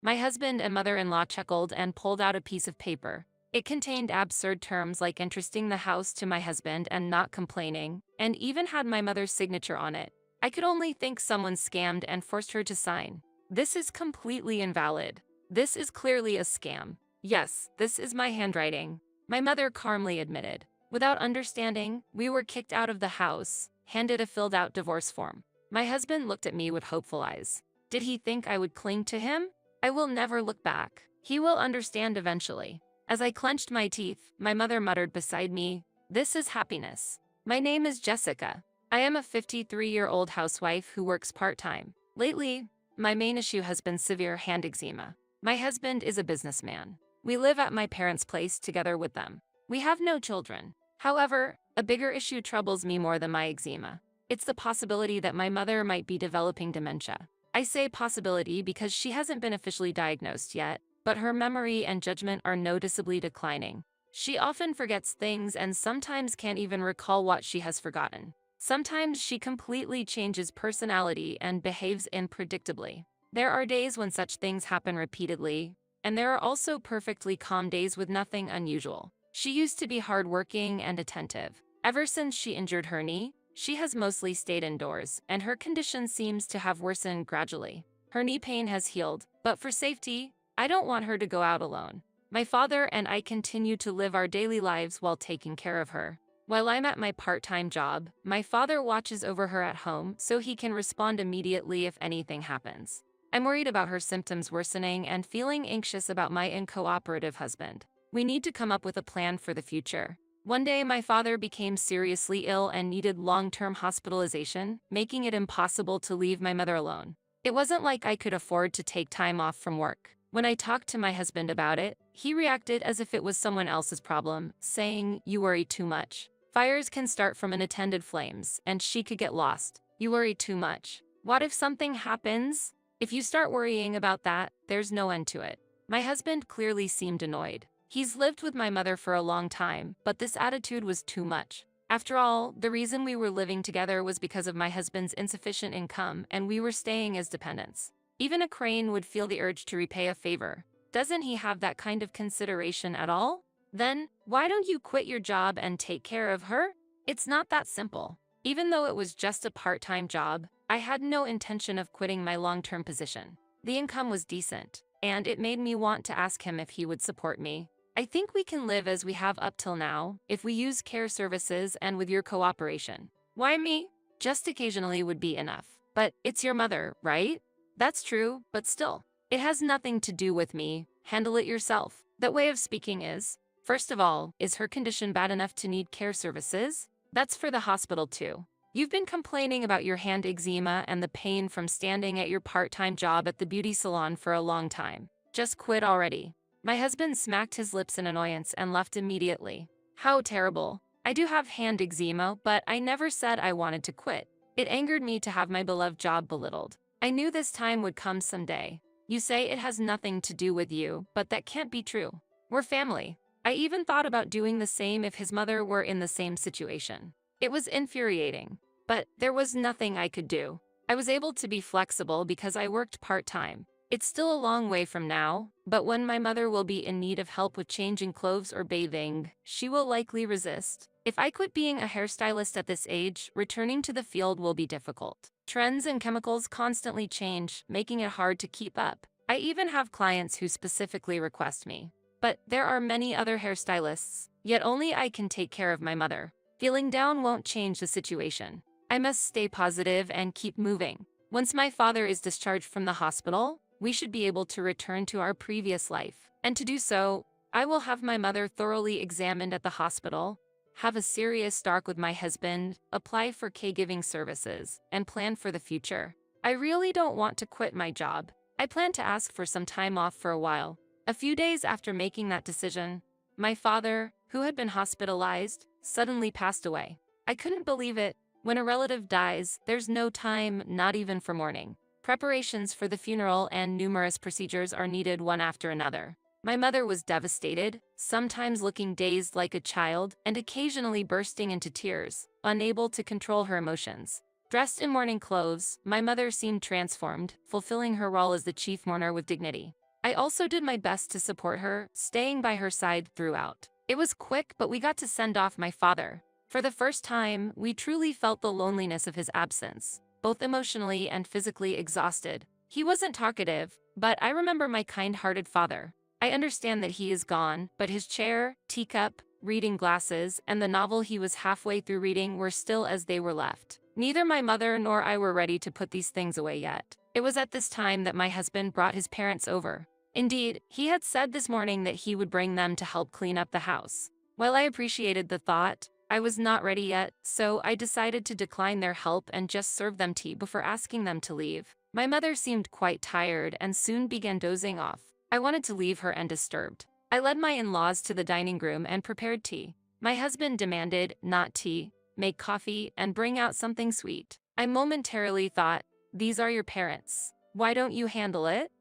My husband and mother-in-law chuckled and pulled out a piece of paper. It contained absurd terms like entrusting the house to my husband and not complaining, and even had my mother's signature on it. I could only think someone scammed and forced her to sign. This is completely invalid. This is clearly a scam. Yes, this is my handwriting, my mother calmly admitted. Without understanding, we were kicked out of the house, handed a filled-out divorce form. My husband looked at me with hopeful eyes. Did he think I would cling to him? I will never look back. He will understand eventually. As I clenched my teeth, my mother muttered beside me, "This is happiness. My name is Jessica. I am a 53-year-old housewife who works part-time. Lately, my main issue has been severe hand eczema. My husband is a businessman. We live at my parents' place together with them. We have no children. However, a bigger issue troubles me more than my eczema. It's the possibility that my mother might be developing dementia. I say possibility because she hasn't been officially diagnosed yet, but her memory and judgment are noticeably declining. She often forgets things and sometimes can't even recall what she has forgotten. Sometimes she completely changes personality and behaves unpredictably. There are days when such things happen repeatedly, and there are also perfectly calm days with nothing unusual. She used to be hardworking and attentive. Ever since she injured her knee, she has mostly stayed indoors, and her condition seems to have worsened gradually. Her knee pain has healed, but for safety, I don't want her to go out alone. My father and I continue to live our daily lives while taking care of her. While I'm at my part-time job, my father watches over her at home so he can respond immediately if anything happens. I'm worried about her symptoms worsening and feeling anxious about my uncooperative husband. We need to come up with a plan for the future. One day, my father became seriously ill and needed long-term hospitalization, making it impossible to leave my mother alone. It wasn't like I could afford to take time off from work. When I talked to my husband about it, he reacted as if it was someone else's problem, saying, "You worry too much. Fires can start from unattended flames, and she could get lost. You worry too much. What if something happens? If you start worrying about that, there's no end to it." My husband clearly seemed annoyed. He's lived with my mother for a long time, but this attitude was too much. After all, the reason we were living together was because of my husband's insufficient income and we were staying as dependents. Even a crane would feel the urge to repay a favor. Doesn't he have that kind of consideration at all? Then, why don't you quit your job and take care of her? It's not that simple. Even though it was just a part-time job, I had no intention of quitting my long-term position. The income was decent, and it made me want to ask him if he would support me. I think we can live as we have up till now, if we use care services and with your cooperation. Why me? Just occasionally would be enough. But it's your mother, right? That's true, but still. It has nothing to do with me. Handle it yourself. That way of speaking is, first of all, is her condition bad enough to need care services? That's for the hospital too. You've been complaining about your hand eczema and the pain from standing at your part-time job at the beauty salon for a long time. Just quit already. My husband smacked his lips in annoyance and left immediately. How terrible. I do have hand eczema, but I never said I wanted to quit. It angered me to have my beloved job belittled. I knew this time would come someday. You say it has nothing to do with you, but that can't be true. We're family. I even thought about doing the same if his mother were in the same situation. It was infuriating, but there was nothing I could do. I was able to be flexible because I worked part-time. It's still a long way from now, but when my mother will be in need of help with changing clothes or bathing, she will likely resist. If I quit being a hairstylist at this age, returning to the field will be difficult. Trends and chemicals constantly change, making it hard to keep up. I even have clients who specifically request me. But there are many other hairstylists, yet only I can take care of my mother. Feeling down won't change the situation. I must stay positive and keep moving. Once my father is discharged from the hospital, we should be able to return to our previous life. And to do so, I will have my mother thoroughly examined at the hospital, have a serious talk with my husband, apply for caregiving services, and plan for the future. I really don't want to quit my job. I plan to ask for some time off for a while. A few days after making that decision, my father, who had been hospitalized, suddenly passed away. I couldn't believe it. When a relative dies, there's no time, not even for mourning. Preparations for the funeral and numerous procedures are needed one after another. My mother was devastated, sometimes looking dazed like a child and occasionally bursting into tears, unable to control her emotions. Dressed in mourning clothes, my mother seemed transformed, fulfilling her role as the chief mourner with dignity. I also did my best to support her, staying by her side throughout. It was quick, but we got to send off my father. For the first time, we truly felt the loneliness of his absence, both emotionally and physically exhausted. He wasn't talkative, but I remember my kind-hearted father. I understand that he is gone, but his chair, teacup, reading glasses, and the novel he was halfway through reading were still as they were left. Neither my mother nor I were ready to put these things away yet. It was at this time that my husband brought his parents over. Indeed, he had said this morning that he would bring them to help clean up the house. While I appreciated the thought, I was not ready yet, so I decided to decline their help and just serve them tea before asking them to leave. My mother seemed quite tired and soon began dozing off. I wanted to leave her undisturbed. I led my in-laws to the dining room and prepared tea. My husband demanded, not tea, make coffee, and bring out something sweet. I momentarily thought, these are your parents. Why don't you handle it?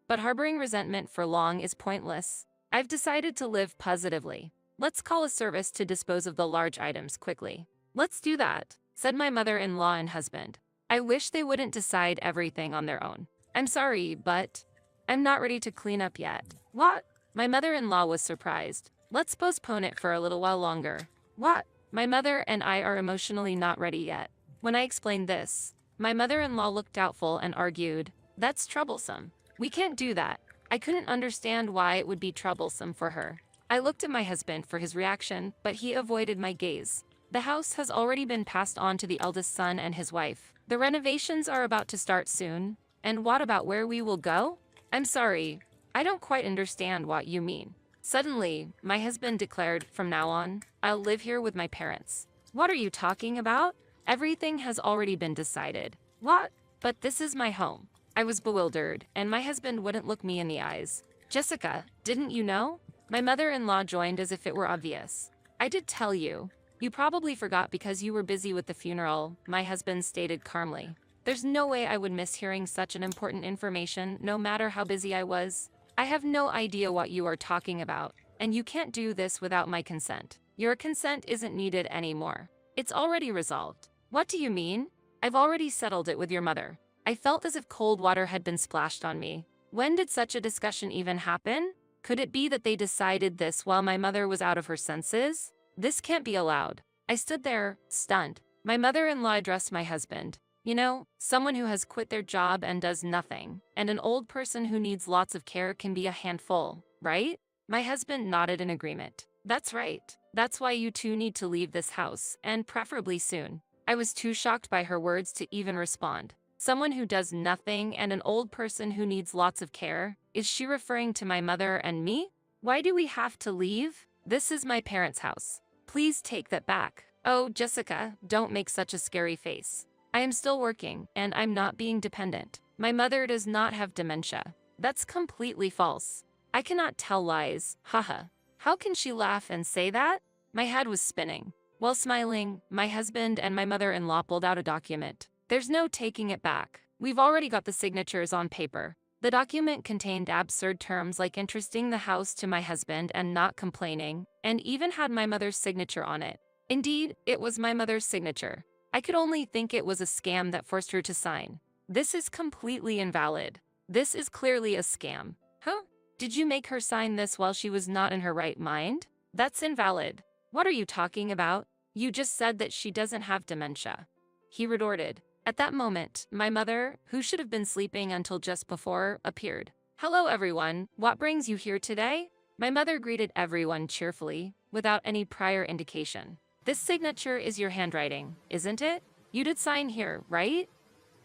But harboring resentment for long is pointless. I've decided to live positively. Let's call a service to dispose of the large items quickly. Let's do that, said my mother-in-law and husband. I wish they wouldn't decide everything on their own. I'm sorry, but I'm not ready to clean up yet. What? My mother-in-law was surprised. Let's postpone it for a little while longer. What? My mother and I are emotionally not ready yet. When I explained this, my mother-in-law looked doubtful and argued, that's troublesome. We can't do that. I couldn't understand why it would be troublesome for her. I looked at my husband for his reaction, but he avoided my gaze. The house has already been passed on to the eldest son and his wife. The renovations are about to start soon. And what about where we will go? I'm sorry, I don't quite understand what you mean. Suddenly, my husband declared, from now on, I'll live here with my parents. What are you talking about? Everything has already been decided. What? But this is my home. I was bewildered, and my husband wouldn't look me in the eyes. Jessica, didn't you know? My mother-in-law joined as if it were obvious. I did tell you. You probably forgot because you were busy with the funeral, my husband stated calmly. There's no way I would miss hearing such an important information, no matter how busy I was. I have no idea what you are talking about, and you can't do this without my consent. Your consent isn't needed anymore. It's already resolved. What do you mean? I've already settled it with your mother. I felt as if cold water had been splashed on me. When did such a discussion even happen? Could it be that they decided this while my mother was out of her senses? This can't be allowed. I stood there, stunned. My mother-in-law addressed my husband. You know, someone who has quit their job and does nothing, and an old person who needs lots of care can be a handful, right? My husband nodded in agreement. That's right. That's why you two need to leave this house, and preferably soon. I was too shocked by her words to even respond. Someone who does nothing and an old person who needs lots of care? Is she referring to my mother and me? Why do we have to leave? This is my parents' house. Please take that back. Oh, Jessica, don't make such a scary face. I am still working, and I'm not being dependent. My mother does not have dementia. That's completely false. I cannot tell lies, haha. How can she laugh and say that? My head was spinning. While smiling, my husband and my mother-in-law pulled out a document. There's no taking it back. We've already got the signatures on paper. The document contained absurd terms like entrusting the house to my husband and not complaining, and even had my mother's signature on it. Indeed, it was my mother's signature. I could only think it was a scam that forced her to sign. This is completely invalid. This is clearly a scam. Huh? Did you make her sign this while she was not in her right mind? That's invalid. What are you talking about? You just said that she doesn't have dementia. He retorted. At that moment, my mother, who should have been sleeping until just before, appeared. Hello everyone, what brings you here today? My mother greeted everyone cheerfully, without any prior indication. This signature is your handwriting, isn't it? You did sign here, right?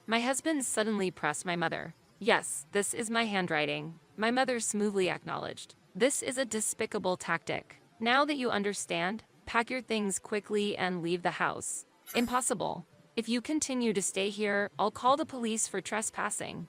My husband suddenly pressed my mother. Yes, this is my handwriting, my mother smoothly acknowledged. This is a despicable tactic. Now that you understand, pack your things quickly and leave the house. Impossible. If you continue to stay here, I'll call the police for trespassing.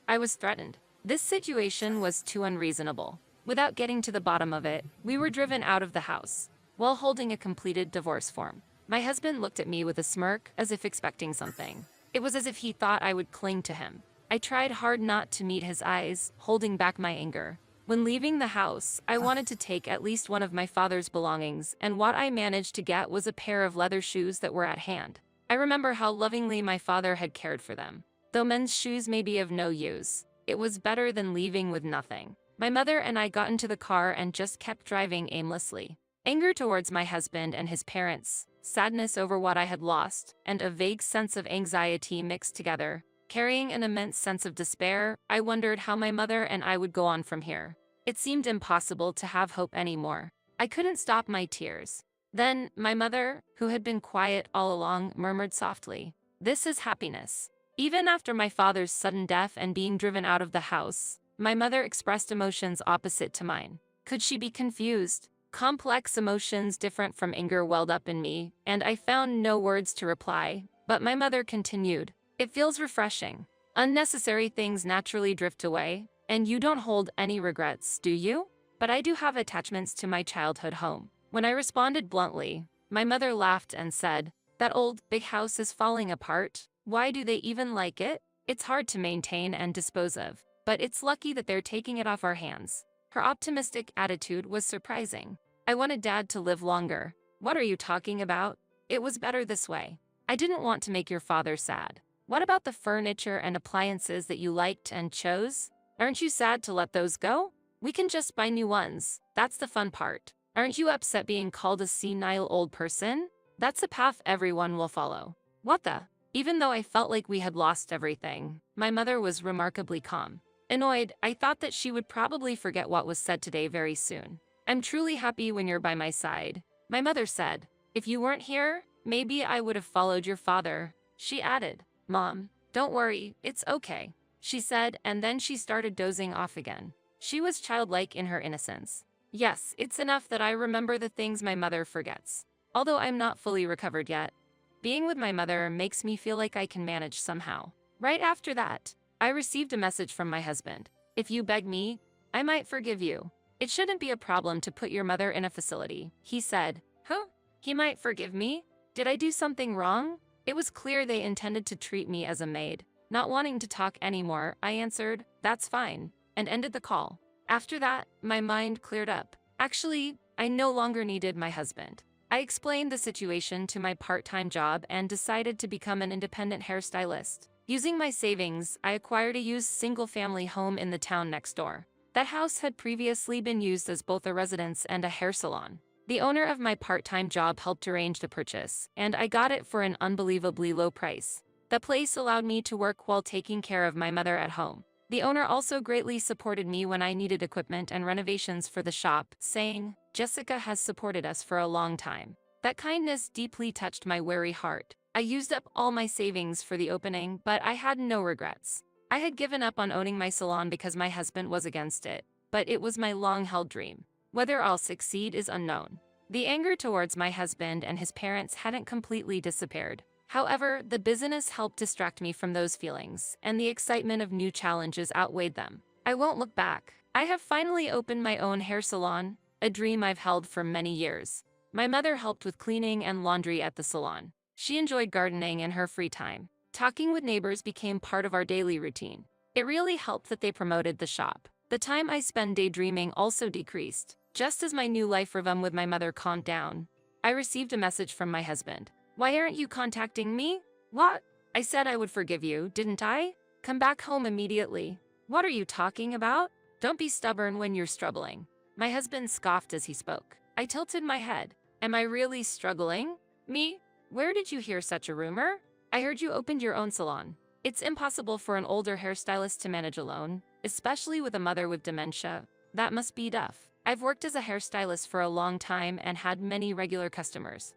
I was threatened. This situation was too unreasonable. Without getting to the bottom of it, we were driven out of the house, while holding a completed divorce form. My husband looked at me with a smirk, as if expecting something. It was as if he thought I would cling to him. I tried hard not to meet his eyes, holding back my anger. When leaving the house, I wanted to take at least one of my father's belongings, and what I managed to get was a pair of leather shoes that were at hand. I remember how lovingly my father had cared for them. Though men's shoes may be of no use, It was better than leaving with nothing. My mother and I got into the car and just kept driving aimlessly. Anger towards my husband and his parents, sadness over what I had lost, and a vague sense of anxiety mixed together. Carrying an immense sense of despair, I wondered how my mother and I would go on from here. It seemed impossible to have hope anymore. I couldn't stop my tears. Then, my mother, who had been quiet all along, murmured softly, "This is happiness." Even after my father's sudden death and being driven out of the house, my mother expressed emotions opposite to mine. Could she be confused? Complex emotions different from anger welled up in me, and I found no words to reply. But my mother continued, "It feels refreshing. Unnecessary things naturally drift away, and you don't hold any regrets, do you? But I do have attachments to my childhood home." When I responded bluntly, my mother laughed and said, "That old, big house is falling apart. Why do they even like it? It's hard to maintain and dispose of, but it's lucky that they're taking it off our hands." Her optimistic attitude was surprising. "I wanted Dad to live longer." "What are you talking about? It was better this way." "I didn't want to make your father sad." "What about the furniture and appliances that you liked and chose? Aren't you sad to let those go? We can just buy new ones. That's the fun part. Aren't you upset being called a senile old person? That's a path everyone will follow." What the? Even though I felt like we had lost everything, my mother was remarkably calm. Annoyed, I thought that she would probably forget what was said today very soon. "I'm truly happy when you're by my side," my mother said. "If you weren't here, maybe I would have followed your father." She added, "Mom, don't worry, it's okay," she said, and then she started dozing off again. She was childlike in her innocence. Yes, it's enough that I remember the things my mother forgets. Although I'm not fully recovered yet, being with my mother makes me feel like I can manage somehow. Right after that, I received a message from my husband. "If you beg me, I might forgive you. It shouldn't be a problem to put your mother in a facility," he said. Huh? He might forgive me? Did I do something wrong? It was clear they intended to treat me as a maid. Not wanting to talk anymore, I answered, "That's fine," and ended the call. After that, my mind cleared up. Actually, I no longer needed my husband. I explained the situation to my part-time job and decided to become an independent hairstylist. Using my savings, I acquired a used single-family home in the town next door. That house had previously been used as both a residence and a hair salon. The owner of my part-time job helped arrange the purchase, and I got it for an unbelievably low price. The place allowed me to work while taking care of my mother at home. The owner also greatly supported me when I needed equipment and renovations for the shop, saying, "Jessica has supported us for a long time." That kindness deeply touched my weary heart. I used up all my savings for the opening, but I had no regrets. I had given up on owning my salon because my husband was against it, but it was my long-held dream. Whether I'll succeed is unknown. The anger towards my husband and his parents hadn't completely disappeared. However, the business helped distract me from those feelings, and the excitement of new challenges outweighed them. I won't look back. I have finally opened my own hair salon, a dream I've held for many years. My mother helped with cleaning and laundry at the salon. She enjoyed gardening in her free time. Talking with neighbors became part of our daily routine. It really helped that they promoted the shop. The time I spent daydreaming also decreased. Just as my new life rhythm with my mother calmed down, I received a message from my husband. "Why aren't you contacting me?" "What? I said I would forgive you, didn't I? Come back home immediately." "What are you talking about? Don't be stubborn when you're struggling." My husband scoffed as he spoke. I tilted my head. "Am I really struggling? Me? Where did you hear such a rumor? I heard you opened your own salon. It's impossible for an older hairstylist to manage alone, especially with a mother with dementia. That must be tough. I've worked as a hairstylist for a long time and had many regular customers.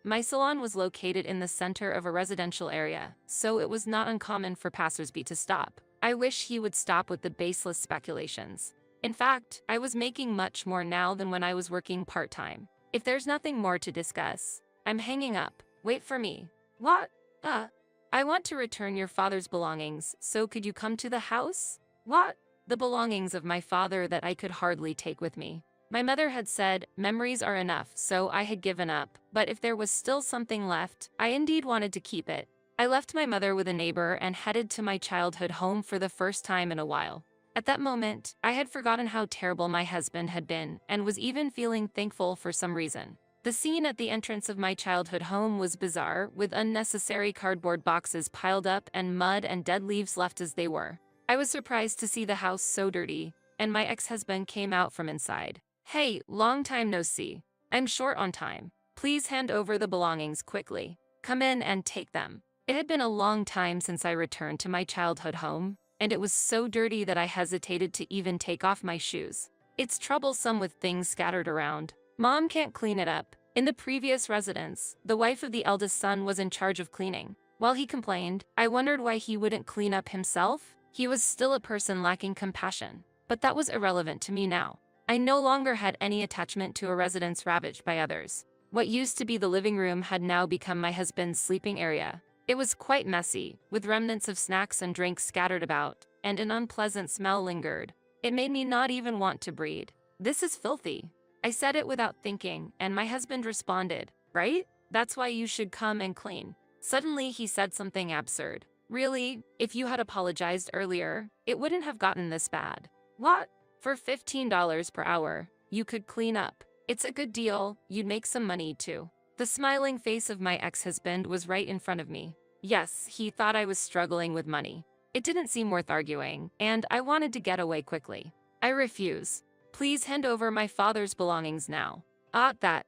My salon was located in the center of a residential area, so it was not uncommon for passersby to stop. I wish he would stop with the baseless speculations. In fact, I was making much more now than when I was working part-time. If there's nothing more to discuss, I'm hanging up. Wait for me." "What? I want to return your father's belongings, so could you come to the house?" "What?" "The belongings of my father that I could hardly take with me." My mother had said, memories are enough, so I had given up, but if there was still something left, I indeed wanted to keep it. I left my mother with a neighbor and headed to my childhood home for the first time in a while. At that moment, I had forgotten how terrible my husband had been and was even feeling thankful for some reason. The scene at the entrance of my childhood home was bizarre, with unnecessary cardboard boxes piled up and mud and dead leaves left as they were. I was surprised to see the house so dirty, and my ex-husband came out from inside. "Hey, long time no see. I'm short on time. Please hand over the belongings quickly. Come in and take them." It had been a long time since I returned to my childhood home, and it was so dirty that I hesitated to even take off my shoes. It's troublesome with things scattered around. Mom can't clean it up. In the previous residence, the wife of the eldest son was in charge of cleaning. While he complained, I wondered why he wouldn't clean up himself. He was still a person lacking compassion. But that was irrelevant to me now. I no longer had any attachment to a residence ravaged by others. What used to be the living room had now become my husband's sleeping area. It was quite messy, with remnants of snacks and drinks scattered about, and an unpleasant smell lingered. It made me not even want to breathe. "This is filthy." I said it without thinking, and my husband responded, "Right? That's why you should come and clean." Suddenly he said something absurd. "Really? If you had apologized earlier, it wouldn't have gotten this bad." "What? For $15 per hour, you could clean up. It's a good deal, you'd make some money too." The smiling face of my ex-husband was right in front of me. Yes, he thought I was struggling with money. It didn't seem worth arguing, and I wanted to get away quickly. "I refuse. Please hand over my father's belongings now." That.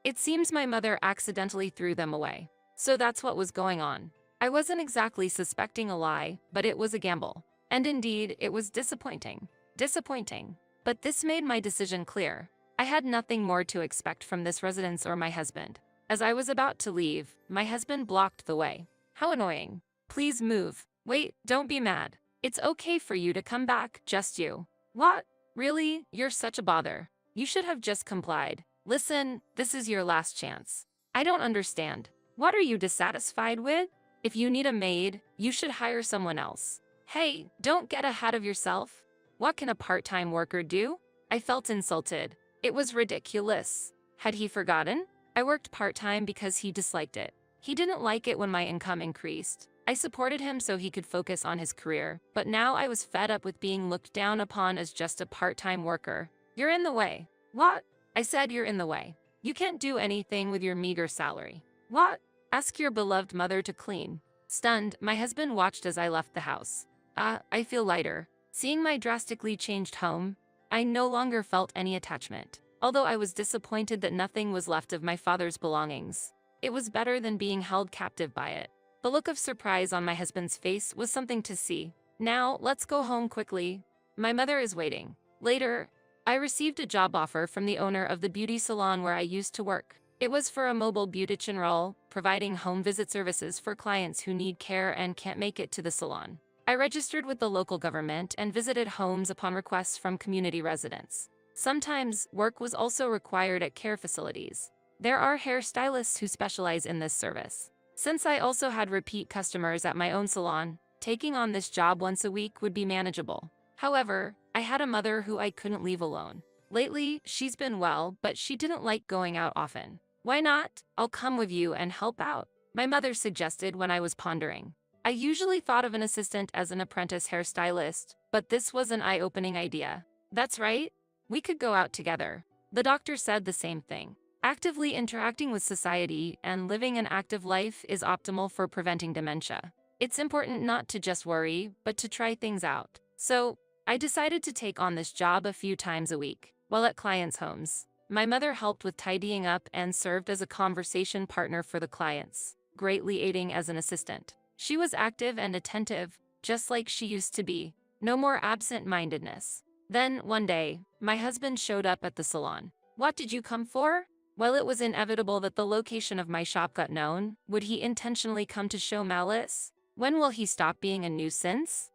It seems my mother accidentally threw them away. So that's what was going on. I wasn't exactly suspecting a lie, but it was a gamble. And indeed, it was disappointing. Disappointing. But this made my decision clear. I had nothing more to expect from this residence or my husband. As I was about to leave, my husband blocked the way. "How annoying. Please move." "Wait, don't be mad. It's okay for you to come back, just you." "What? Really? You're such a bother. You should have just complied. Listen, this is your last chance." "I don't understand. What are you dissatisfied with? If you need a maid, you should hire someone else." "Hey, don't get ahead of yourself. What can a part-time worker do?" I felt insulted. It was ridiculous. Had he forgotten? I worked part-time because he disliked it. He didn't like it when my income increased. I supported him so he could focus on his career, but now I was fed up with being looked down upon as just a part-time worker. "You're in the way." "What?" I said, "You're in the way. You can't do anything with your meager salary." "What?" "Ask your beloved mother to clean." Stunned, my husband watched as I left the house. I feel lighter. Seeing my drastically changed home, I no longer felt any attachment. Although I was disappointed that nothing was left of my father's belongings. It was better than being held captive by it. The look of surprise on my husband's face was something to see. "Now, let's go home quickly. My mother is waiting." Later, I received a job offer from the owner of the beauty salon where I used to work. It was for a mobile beautician role, providing home visit services for clients who need care and can't make it to the salon. I registered with the local government and visited homes upon requests from community residents. Sometimes, work was also required at care facilities. There are hairstylists who specialize in this service. Since I also had repeat customers at my own salon, taking on this job once a week would be manageable. However, I had a mother who I couldn't leave alone. Lately, she's been well, but she didn't like going out often. "Why not? I'll come with you and help out," my mother suggested when I was pondering. I usually thought of an assistant as an apprentice hairstylist, but this was an eye-opening idea. "That's right. We could go out together." The doctor said the same thing. Actively interacting with society and living an active life is optimal for preventing dementia. It's important not to just worry, but to try things out. So, I decided to take on this job a few times a week. While at clients' homes, my mother helped with tidying up and served as a conversation partner for the clients, greatly aiding as an assistant. She was active and attentive, just like she used to be. No more absent-mindedness. Then, one day, my husband showed up at the salon. "What did you come for?" While it was inevitable that the location of my shop got known, would he intentionally come to show malice? When will he stop being a nuisance?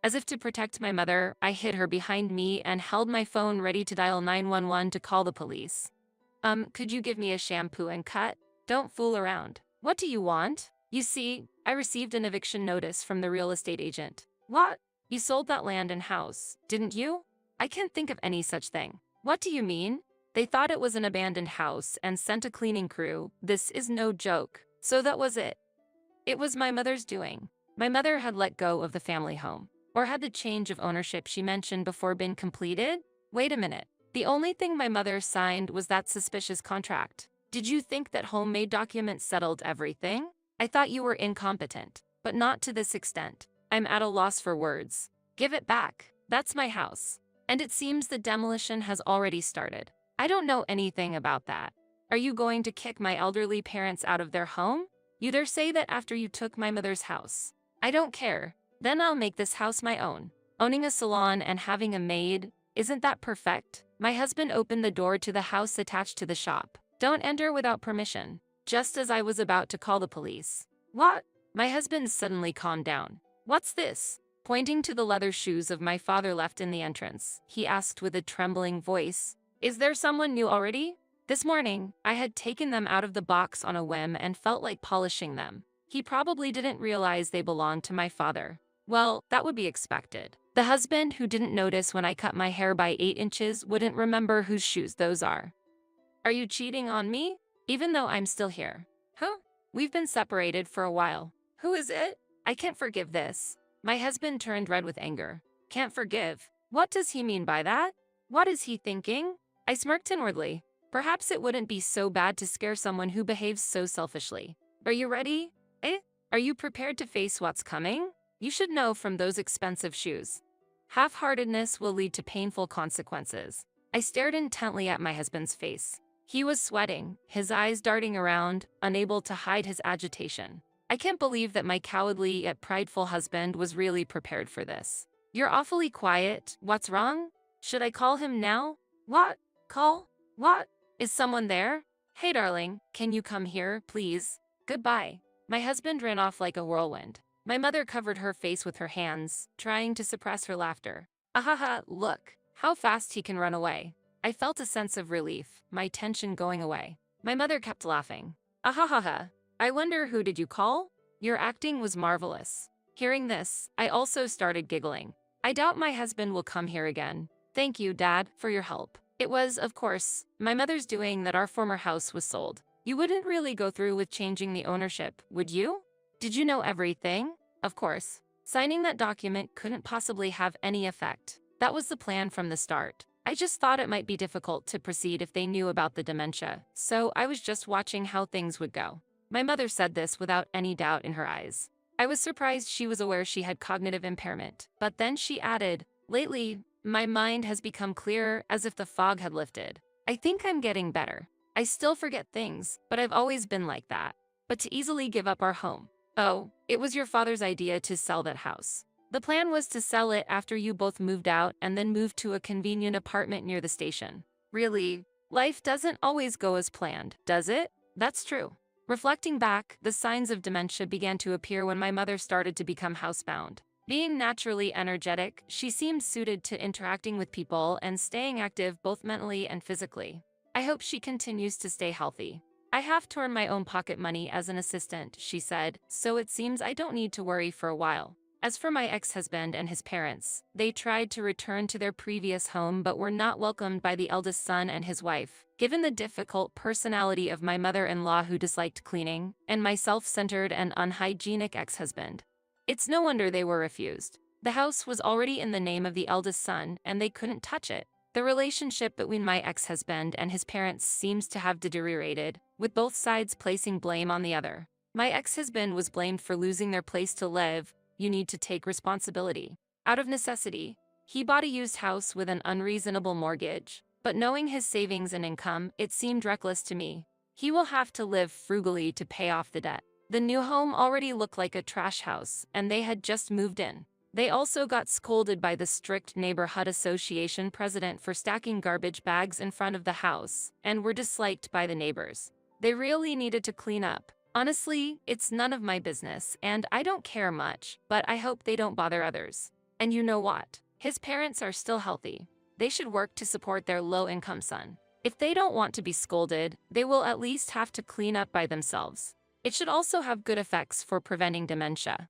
As if to protect my mother, I hid her behind me and held my phone ready to dial 911 to call the police. Could you give me a shampoo and cut? Don't fool around." "What do you want?" "You see, I received an eviction notice from the real estate agent." "What? You sold that land and house, didn't you?" "I can't think of any such thing." "What do you mean?" "They thought it was an abandoned house and sent a cleaning crew. This is no joke." So that was it. It was my mother's doing. My mother had let go of the family home. Or had the change of ownership she mentioned before been completed? Wait a minute. The only thing my mother signed was that suspicious contract. Did you think that homemade documents settled everything? I thought you were incompetent. But not to this extent. I'm at a loss for words. Give it back. That's my house. And it seems the demolition has already started. I don't know anything about that. Are you going to kick my elderly parents out of their home? You dare say that after you took my mother's house. I don't care. Then I'll make this house my own. Owning a salon and having a maid, isn't that perfect? My husband opened the door to the house attached to the shop. Don't enter without permission. Just as I was about to call the police. What? My husband suddenly calmed down. What's this? Pointing to the leather shoes of my father left in the entrance, he asked with a trembling voice. Is there someone new already? This morning, I had taken them out of the box on a whim and felt like polishing them. He probably didn't realize they belonged to my father. Well, that would be expected. The husband who didn't notice when I cut my hair by 8 inches wouldn't remember whose shoes those are. Are you cheating on me? Even though I'm still here. Huh? We've been separated for a while. Who is it? I can't forgive this. My husband turned red with anger. Can't forgive? What does he mean by that? What is he thinking? I smirked inwardly. Perhaps it wouldn't be so bad to scare someone who behaves so selfishly. Are you ready? Are you prepared to face what's coming? You should know from those expensive shoes. Half-heartedness will lead to painful consequences. I stared intently at my husband's face. He was sweating, his eyes darting around, unable to hide his agitation. I can't believe that my cowardly yet prideful husband was really prepared for this. You're awfully quiet. What's wrong? Should I call him now? What? Call? What? Is someone there? Hey darling, can you come here, please? Goodbye. My husband ran off like a whirlwind. My mother covered her face with her hands, trying to suppress her laughter. Ahaha, look, how fast he can run away. I felt a sense of relief, my tension going away. My mother kept laughing. Ahahaha, I wonder who did you call? Your acting was marvelous. Hearing this, I also started giggling. I doubt my husband will come here again. Thank you, Dad, for your help. It was, of course, my mother's doing that our former house was sold. You wouldn't really go through with changing the ownership, would you? Did you know everything? Of course. Signing that document couldn't possibly have any effect. That was the plan from the start. I just thought it might be difficult to proceed if they knew about the dementia, so I was just watching how things would go. My mother said this without any doubt in her eyes. I was surprised she was aware she had cognitive impairment, but then she added, lately, my mind has become clearer as if the fog had lifted. I think I'm getting better. I still forget things, but I've always been like that. But to easily give up our home. Oh, it was your father's idea to sell that house. The plan was to sell it after you both moved out and then move to a convenient apartment near the station. Really, life doesn't always go as planned, does it? That's true. Reflecting back, the signs of dementia began to appear when my mother started to become housebound. Being naturally energetic, she seemed suited to interacting with people and staying active both mentally and physically. I hope she continues to stay healthy. I have to earn my own pocket money as an assistant, she said, so it seems I don't need to worry for a while. As for my ex-husband and his parents, they tried to return to their previous home but were not welcomed by the eldest son and his wife, given the difficult personality of my mother-in-law who disliked cleaning, and my self-centered and unhygienic ex-husband. It's no wonder they were refused. The house was already in the name of the eldest son, and they couldn't touch it. The relationship between my ex-husband and his parents seems to have deteriorated, with both sides placing blame on the other. My ex-husband was blamed for losing their place to live. You need to take responsibility. Out of necessity, he bought a used house with an unreasonable mortgage, but knowing his savings and income, it seemed reckless to me. He will have to live frugally to pay off the debt. The new home already looked like a trash house, and they had just moved in. They also got scolded by the strict neighborhood association president for stacking garbage bags in front of the house, and were disliked by the neighbors. They really needed to clean up. Honestly, it's none of my business, and I don't care much, but I hope they don't bother others. And you know what? His parents are still healthy. They should work to support their low-income son. If they don't want to be scolded, they will at least have to clean up by themselves. It should also have good effects for preventing dementia.